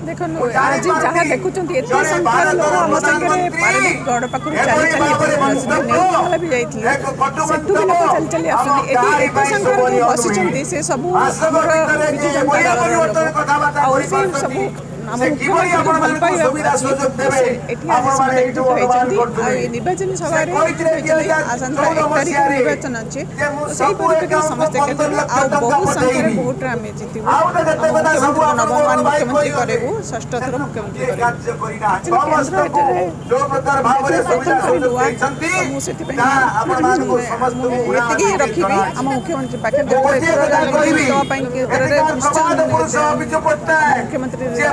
देखो आज जहाँ देखुं एत संख्यार लोक आम सागर पारादीप गड़ पाखु चली चली नेउला भी जाइए सेठू भी लोक चली चली आसत संख्यार जो बसी से सब विजु जनता दल लोक से सब आम मुख्यमंत्री को भल पाइबा निर्वाचन सभा आसंता 1 तारिख निर्वाचन अच्छे से परिप्रेक्षी समस्ते बहुत संख्यार भोट आम जीतु मुख्यमंत्री नवम मुख्यमंत्री करेबू 6ठ थर मुख्यमंत्री मुझे रखी आम मुख्यमंत्री पाखे मुख्यमंत्री जोग करेंगे तो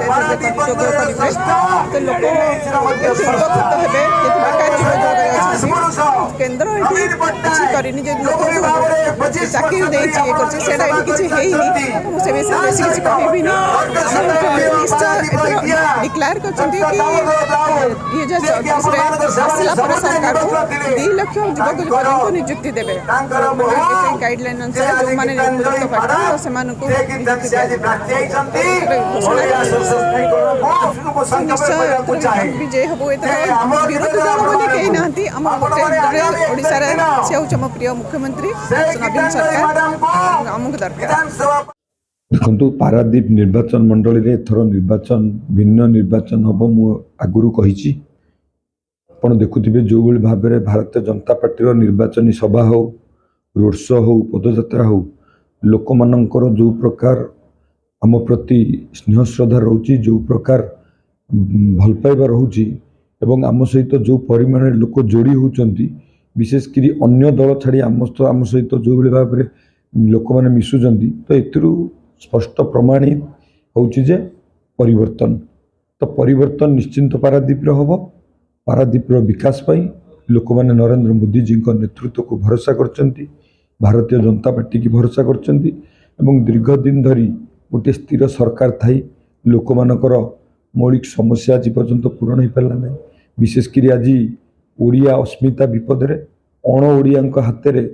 लोक उपकृत हेबे केन्द्र किसी करनी लोक चाकरी किसी किसी कहबी डिक्लेयर कर सरकार को 2 लाख युवक युवती को नियुक्ति देवे गाइडलाइन अनुसार जो मैंने नियुक्त पार्टी से विजय हम विरोधी दल बोली कहीं ना आम ओडिशा से आम प्रिय मुख्यमंत्री नवीन सरकार आमको दरकार। देखु पारादीप निर्वाचन मंडल रे एथर निर्वाचन भिन्न निर्वाचन हम मु आगुरी कही आप देखुवे जो भाव में भारतीय जनता पार्टी निर्वाचनी सभा हो रोड शो हो पदयात्रा हो लोक मानकर जो प्रकार आम प्रति स्नेह श्रद्धा रोची जो प्रकार भल पाइबा रोची एवं आम सहित जो परिमाण लोक जोड़ी होती विशेषकर अन्य दल छाड़ी आम सहित जो भाव में लोक मैंने मिशुंट तो एथिरू स्पष्ट प्रमाणित होचे परिवर्तन तो परिवर्तन निश्चिंत पारादीप हम पारादीप विकास पाई लोक मैंने नरेंद्र मोदी जी नेतृत्व को भरोसा करचंती भारतीय जनता पार्टी की भरोसा करचंती एवं दीर्घ दिन धरी गोटे स्थिर सरकार थी लोक मानकर मौलिक समस्या आज पर्यंत पूरण हो पारा ना विशेषकर आज ओडिया अस्मिता विपद में अण ओडिया हाथ में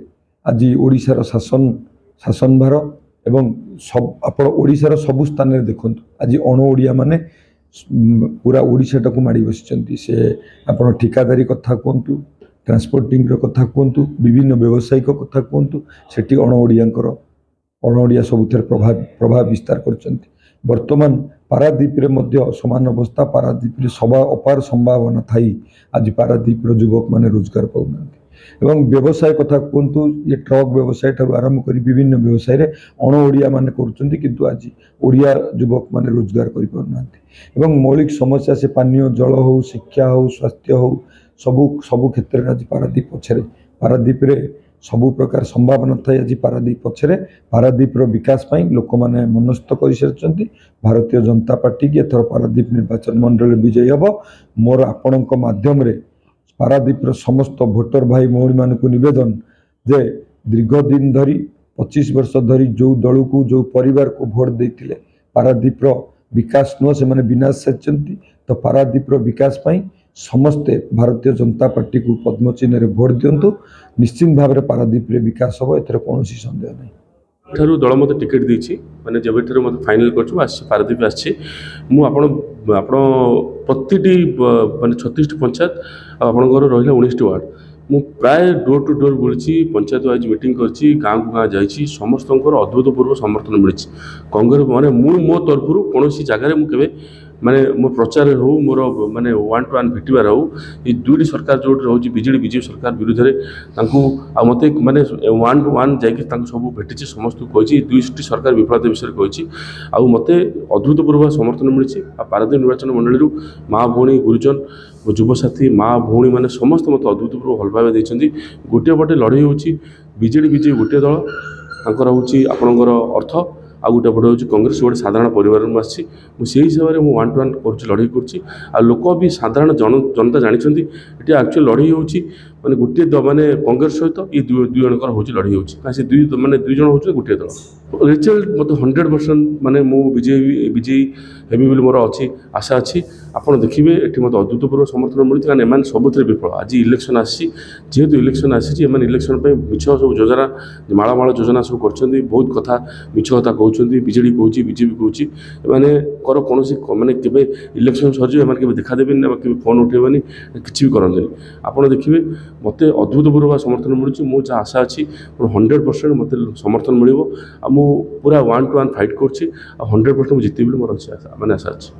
आज ओडिशार शासन भार एवं सब आप ओडिशार सबु स्थान में देखु आज अण ओडिया माने पूरा ओडिशाटा को माड़ी बसी से आप ठिकादारी कथा कहतु ट्रांसपोर्टिंग कथा कहतु विभिन्न व्यावसायिक कथा कहतु सेठी अण ओडिया सबुथ प्रभाव विस्तार कर वर्तमान पारादीप रे मध्य समान अवस्था पारादीप रे सभा अपार संभावना थाई आज पारादीप युवक माने रोजगार पाऊना एवं व्यवसाय कथा कहतु ये ट्रक व्यवसाय ठार आरंभ कर विभिन्न व्यवसाय रे अण ओडिया माने करुचंती किंतु आज ओडिया युवक माने रोजगार करि पाउनांती एवं मौलिक समस्या से पानीय जल हो शिक्षा हो स्वास्थ्य हो सबु क्षेत्र में आज पारादीप पछरे पारादीप रे सबु प्रकार संभावना था आज पारादीप पछरे पारादीप विकास पाई लोक मैंने मनस्थ कर सारी भारतीय जनता पार्टी की एथर पारादीप निर्वाचन मंडल विजयी हम मोर आपण माध्यम रे पारादीप समस्त भोटर भाई भौणी मान निवेदन जे दीर्घ दिन धरी 25 वर्ष धरी जो दल को जो परिवार को भोट देते पारादीप विकास नुह से विनाश सारी तो पारादीप विकास पाई समस्ते भारतीय जनता पार्टी को पद्म चिन्ह रे भोट दिंतु निश्चित भाव में पारादीप विकास हम एथर कौन सन्देह नहीं ठारू दल मत टिकेट देछि माने जब मत फाइनल कर पारादीप आसी प्रति माने 36 पंचायत आपंकर रहा 19 वार्ड मु प्राय डोर टू डोर बुली पंचायत वाइज मीटिंग कर गाँव को गाँ जाइए समस्त अभूतपूर्व समर्थन मिली कांग्रेस माने मो तरफ कौन जगार मुझे माने मो प्रचार हो मोर माने 1 to 1 भेटार हो ये दुईटी सरकार जो रोज बीजेडी बीजेपी सरकार विरुद्ध में मत माने 1 to 1 जाकि सब भेटी समस्त कही दुईटी सरकार विफलता विषय कही मत अभूतपूर्व समर्थन मिली पारादीप निर्वाचन मंडल माँ भौणी गुरुजन युवसाथी माँ भौणी मैंने समस्त मत अभूतपूर्व भल भाव देते गोटे पटे लड़ई हो बीजेडी बीजेपी गोटे दल तर हूँ आपणकर अर्थ आ गोटे पटे हूँ कांग्रेस गोटे साधारण परिवार में आसी हिसाब से 1 to 1 कर लड़ई कर लोक भी साधारण जनता जानते ये एक्चुअली लड़ई हो ମାନେ ଗୋଟିଏ ମାନେ କଂଗ୍ରେସ ସହିତ ଏ ଦୁଇ ଜଣଙ୍କର ହେଉଛି ଲଢ଼େଇ ହେଉଛି କାରଣ ସେ ଦୁଇ ଜଣ ହେଉଛନ୍ତି ଗୋଟିଏ ଦଳ। ରେଜଲ୍ଟ ମୋତେ 100% ମାନେ ମୁଁ ବିଜୟୀ ହେବି ବୋଲି ମୋର ଅଛି ଆଶା ଅଛି। ଆପଣ ଦେଖିବେ ଏଠି ମୋତେ ଅଦ୍ଭୁତପୂର୍ବ ସମର୍ଥନ ମିଳୁଛି କାରଣ ଏମାନେ ସବୁଥିରେ ବିଫଳ। ଆଜି ଇଲେକ୍ସନ୍ ଆସିଛି, ଯେହେତୁ ଇଲେକ୍ସନ୍ ଆସିଛି ଏମାନେ ଇଲେକ୍ସନ୍ ପାଇଁ ମିଛ ସବୁ ଯୋଜନା ମାଳ ଯୋଜନା ସବୁ କରିଛନ୍ତି, ବହୁତ କଥା ମିଛ କଥା କହୁଛନ୍ତି। ବିଜେଡ଼ି କହୁଛି, ବିଜେପି କହୁଛି, ଏମାନଙ୍କର କୌଣସି ମାନେ କେବେ ଇଲେକ୍ସନ୍ ସରିଯିବ ଏମାନେ କେବେ ଦେଖାଦେବେନି ନା କେବେ ଫୋନ୍ ଉଠାଇବେନି, କିଛି ବି କରନ୍ତିନି। ଆପଣ ଦେଖିବେ ମୋତେ ଅଦ୍ଭୁତପୂର୍ବ ସମର୍ଥନ ମିଳୁଛି। ମୁଁ ଯାହା ଆଶା ଅଛି ମୋର 100% ମୋତେ ସମର୍ଥନ ମିଳିବ ଆଉ ମୁଁ ପୁରା 1 to 1 ଫାଇଟ୍ କରୁଛି ଆଉ 100% ମୁଁ ଜିତିବି ବୋଲି ମୋର ଅଛି ଆଶା ଅଛି।